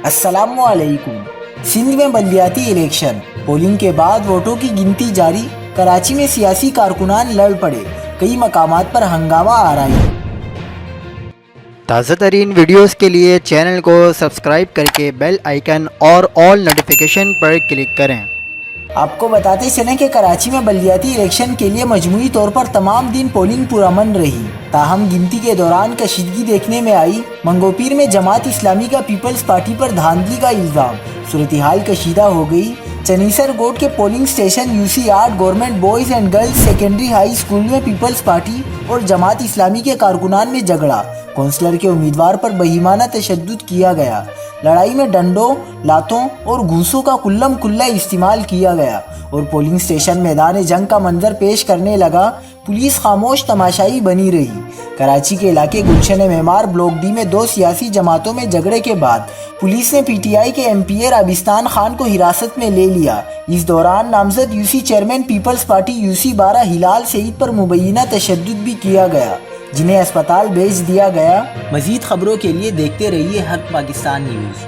السلام علیکم۔ سندھ میں بلدیاتی الیکشن، پولنگ کے بعد ووٹوں کی گنتی جاری۔ کراچی میں سیاسی کارکنان لڑ پڑے، کئی مقامات پر ہنگامہ آرائی۔ تازہ ترین ویڈیوز کے لیے چینل کو سبسکرائب کر کے بیل آئیکن اور آل نوٹیفیکیشن پر کلک کریں۔ آپ کو بتاتے چلیں کہ کراچی میں بلدیاتی الیکشن کے لیے مجموعی طور پر تمام دن پولنگ پرامن رہی، تاہم گنتی کے دوران کشیدگی دیکھنے میں آئی۔ منگوپیر میں جماعت اسلامی کا پیپلز پارٹی پر دھاندلی کا الزام، صورتحال کشیدہ ہو گئی۔ چنیسر گوٹ کے polling station UC8 government boys and girls secondary high school میں پیپلز پارٹی اور جماعت اسلامی کے کارکنان میں جھگڑا، کونسلر کے امیدوار پر بہیمانہ تشدد کیا گیا۔ لڑائی میں ڈنڈوں، لاتوں اور گھوسوں کا کلم کلا استعمال کیا گیا اور پولنگ اسٹیشن میدان جنگ کا منظر پیش کرنے لگا۔ پولیس خاموش تماشائی بنی رہی۔ کراچی کے علاقے گلشن معمار بلاک D میں دو سیاسی جماعتوں میں جھگڑے کے بعد پولیس نے PTI کے MP رابستان خان کو حراست میں لے لیا۔ اس دوران نامزد UC chairman Peoples Party UC12 Hilal Saeed پر مبینہ تشدد بھی کیا گیا، جنہیں اسپتال بھیج دیا گیا۔ مزید خبروں کے لیے دیکھتے رہیے حق پاکستان نیوز۔